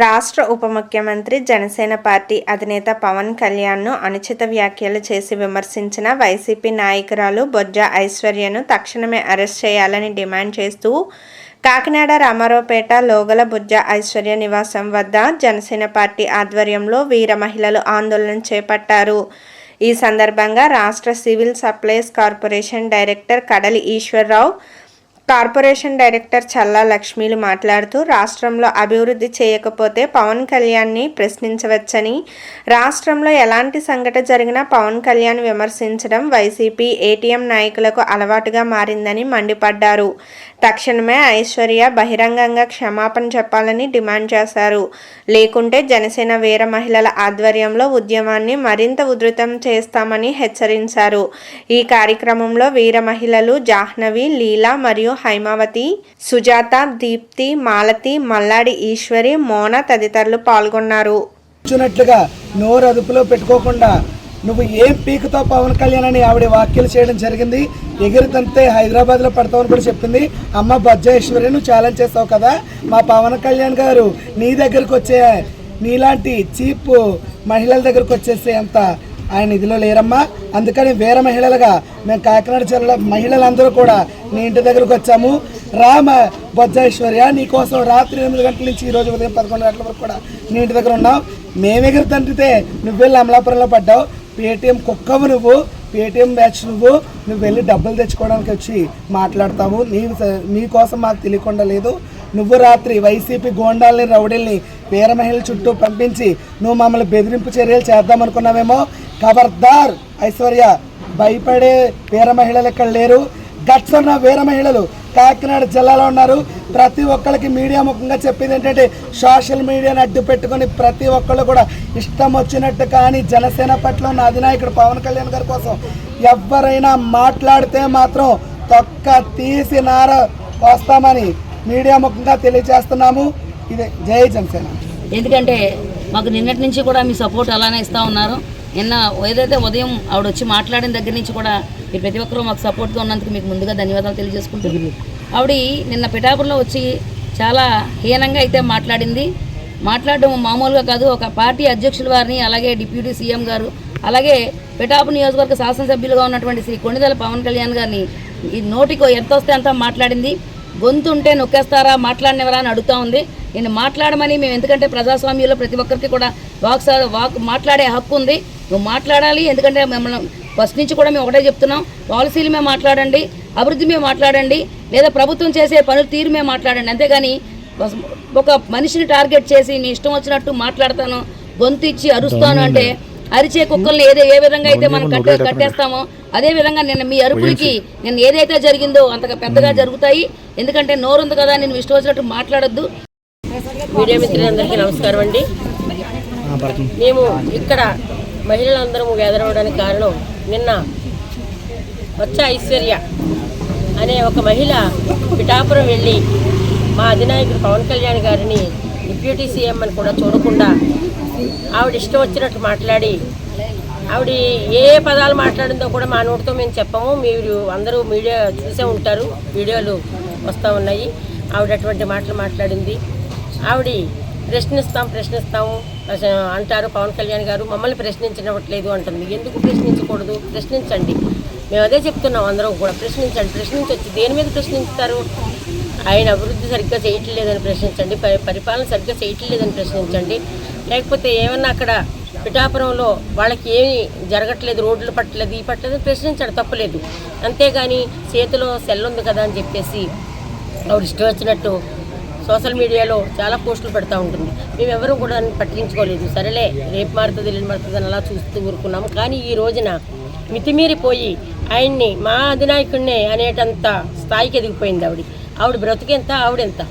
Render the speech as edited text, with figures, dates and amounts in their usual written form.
రాష్ట్ర ఉప ముఖ్యమంత్రి జనసేన పార్టీ అధినేత పవన్ కళ్యాణ్ను అనుచిత వ్యాఖ్యలు చేసి విమర్శించిన వైసీపీ నాయకురాలు బొజ్జ ఐశ్వర్యను తక్షణమే అరెస్ట్ చేయాలని డిమాండ్ చేస్తూ కాకినాడ రామారావుపేట లోగల బొజ్జ ఐశ్వర్య నివాసం వద్ద జనసేన పార్టీ ఆధ్వర్యంలో వీర మహిళలు ఆందోళన చేపట్టారు. ఈ సందర్భంగా రాష్ట్ర సివిల్ సప్లైస్ కార్పొరేషన్ డైరెక్టర్ కడలి ఈశ్వరరావు, కార్పొరేషన్ డైరెక్టర్ చల్లా లక్ష్మీలు మాట్లాడుతూ రాష్ట్రంలో అభివృద్ధి చేయకపోతే పవన్ కళ్యాణ్ని ప్రశ్నించవచ్చని, రాష్ట్రంలో ఎలాంటి సంఘటన జరిగినా పవన్ కళ్యాణ్ విమర్శించడం వైసీపీ ఏటీఎం నాయకులకు అలవాటుగా మారిందని మండిపడ్డారు. తక్షణమే ఐశ్వర్య బహిరంగంగా క్షమాపణ చెప్పాలని డిమాండ్ చేశారు. లేకుంటే జనసేన వీర మహిళల ఆధ్వర్యంలో ఉద్యమాన్ని మరింత ఉధృతం చేస్తామని హెచ్చరించారు. ఈ కార్యక్రమంలో వీర మహిళలు జాహ్నవి, లీలా మరియు హైమావతి, సుజాత, దీప్తి, మాలతి, మల్లాడి ఈశ్వరి, మోన తదితరులు పాల్గొన్నారు. నోరు అదుపులో పెట్టుకోకుండా నువ్వు ఏం పీకుతో పవన్ కళ్యాణ్ అని ఆవిడ వ్యాఖ్యలు చేయడం జరిగింది. ఎగిరితంతే హైదరాబాద్లో పడతామని కూడా చెప్పింది. అమ్మ బొజ్జ ఐశ్వర్య నువ్వు ఛాలెంజ్ చేస్తావు కదా, మా పవన్ కళ్యాణ్ గారు నీ దగ్గరకు వచ్చే నీలాంటి చీప్ మహిళల దగ్గరకు వచ్చేసే అంత ఆయన ఇదిలో లేరమ్మా. అందుకని వేరే మహిళలుగా మేము కాకినాడ జిల్లా మహిళలందరూ కూడా నీ ఇంటి దగ్గరకు వచ్చాము. రామ బొజ్జ ఐశ్వర్య నీకోసం రాత్రి 8 గంటల నుంచి ఈరోజు ఉదయం 11 గంటల వరకు కూడా నీ ఇంటి దగ్గర ఉన్నావు. మేము ఎగిరి తండ్రితే నువ్వు వెళ్ళి అమలాపురంలో పడ్డావు. పేటీఎం కుక్కవు నువ్వు, పేటీఎం బ్యాచ్ నువ్వు వెళ్ళి డబ్బులు తెచ్చుకోవడానికి వచ్చి మాట్లాడతావు. నీకోసం మాకు తెలియకుండా లేదు. నువ్వు రాత్రి వైసీపీ గోండాల్ని, రౌడీల్ని వీర మహిళల చుట్టూ పంపించి నువ్వు మమ్మల్ని బెదిరింపు చర్యలు చేద్దామనుకున్నావేమో. ఖబర్దార్ ఐశ్వర్య, భయపడే వీర మహిళలు ఇక్కడ లేరు. గట్స్ ఉన్న వీర మహిళలు కాకినాడ జిల్లాలో ఉన్నారు. ప్రతి ఒక్కరికి మీడియా ముఖంగా చెప్పేది ఏంటంటే సోషల్ మీడియాని అడ్డు పెట్టుకొని ప్రతి ఒక్కళ్ళు కూడా ఇష్టం వచ్చినట్టు కానీ జనసేన పట్ల ఉన్న అధినాయకుడు పవన్ కళ్యాణ్ గారి కోసం ఎవరైనా మాట్లాడితే మాత్రం తొక్క తీసి నార వస్తామని మీడియా ముఖంగా తెలియజేస్తున్నాము. ఇదే జై జనసేన. ఎందుకంటే మాకు నిన్నటి నుంచి కూడా మీ సపోర్ట్ అలానే ఇస్తూ ఉన్నారు. నిన్న ఏదైతే ఉదయం ఆవిడ వచ్చి మాట్లాడిన దగ్గర నుంచి కూడా మీరు ప్రతి ఒక్కరూ మాకు సపోర్ట్గా ఉన్నందుకు మీకు ముందుగా ధన్యవాదాలు తెలియజేసుకుంటున్నాను. ఆవిడ నిన్న పిఠాపురంలో వచ్చి చాలా హీనంగా అయితే మాట్లాడడం మామూలుగా కాదు. ఒక పార్టీ అధ్యక్షుల వారిని, అలాగే డిప్యూటీ సీఎం గారు, అలాగే పిఠాపురం నియోజకవర్గ శాసనసభ్యులుగా ఉన్నటువంటి శ్రీ కొణిదెల పవన్ కళ్యాణ్ గారిని ఈ నోటికో ఎంత వస్తే అంత మాట్లాడింది. గొంతు ఉంటే నొక్కేస్తారా, మాట్లాడినవరా అని అడుగుతూ ఉంది. నేను మాట్లాడమని మేము, ఎందుకంటే ప్రజాస్వామ్యంలో ప్రతి ఒక్కరికి కూడా మాట్లాడే హక్కు ఉంది. నువ్వు మాట్లాడాలి. ఎందుకంటే మిమ్మల్ని ఫస్ట్ నుంచి కూడా మేము ఒకటే చెప్తున్నాం, పాలసీలు మేము మాట్లాడండి, అభివృద్ధి మేము మాట్లాడండి, లేదా ప్రభుత్వం చేసే పనుల తీరు మేము మాట్లాడండి. అంతేగాని ఒక మనిషిని టార్గెట్ చేసి నీ ఇష్టం వచ్చినట్టు మాట్లాడతాను, గొంతు ఇచ్చి అరుస్తాను అంటే అరిచే కుక్కల్ని ఏ విధంగా అయితే మనం కట్టేస్తామో అదే విధంగా నిన్న మీ అరుపులకి నిన్న ఏదైతే జరిగిందో అంతగా పెద్దగా జరుగుతాయి. ఎందుకంటే నోరుంది కదా, నేను ఇష్టం వచ్చినట్టు మాట్లాడొద్దు. మీడియా మిత్రులందరికీ నమస్కారం అండి. మేము ఇక్కడ మహిళలందరము ఎదరవడానికి కారణం, నిన్న బొజ్జ ఐశ్వర్య అనే ఒక మహిళ పిఠాపురం వెళ్ళి మా అధినాయకుడు పవన్ కళ్యాణ్ గారిని డిప్యూటీ సీఎం అని కూడా చూడకుండా ఆవిడ ఇష్టం వచ్చినట్టు మాట్లాడి, ఆవిడ ఏ పదాలు మాట్లాడిందో కూడా మా నోటితో మేము చెప్పము. మీరు అందరూ మీడియా చూసే ఉంటారు, వీడియోలు వస్తూ ఉన్నాయి. ఆవిడ అటువంటి మాటలు మాట్లాడింది. ఆవిడ ప్రశ్నిస్తాము అంటారు పవన్ కళ్యాణ్ గారు. మమ్మల్ని ప్రశ్నించట్లేదు అంటుంది. ఎందుకు ప్రశ్నించకూడదు? ప్రశ్నించండి. మేము అదే చెప్తున్నాం, అందరం కూడా ప్రశ్నించండి. ప్రశ్నించవచ్చు. దేని మీద ప్రశ్నిస్తారు? ఆయన అభివృద్ధి సరిగ్గా చేయట్లేదని ప్రశ్నించండి, పరిపాలన సరిగ్గా చేయట్లేదని ప్రశ్నించండి. లేకపోతే ఏమన్నా అక్కడ పిఠాపురంలో వాళ్ళకి ఏమి జరగట్లేదు, రోడ్లు పట్టలేదు, ఈ పట్టలేదు ప్రశ్నించడం తప్పలేదు. అంతేగాని చేతిలో సెల్ ఉంది కదా అని చెప్పేసి ఆవిడ ఇష్టం వచ్చినట్టు సోషల్ మీడియాలో చాలా పోస్టులు పెడతా ఉంటుంది. మేమెవరూ కూడా పట్టించుకోలేదు. సరేలే, రేపు మారుతుంది, ఎల్లుండి మారుతుంది అని అలా చూస్తూ ఊరుకున్నాము. కానీ ఈ రోజున మితిమీరిపోయి ఆయన్ని మా అధినాయకుడినే అనేటంత స్థాయికి ఎదిగిపోయింది ఆవిడ. బ్రతుకెంత, ఆవిడెంత.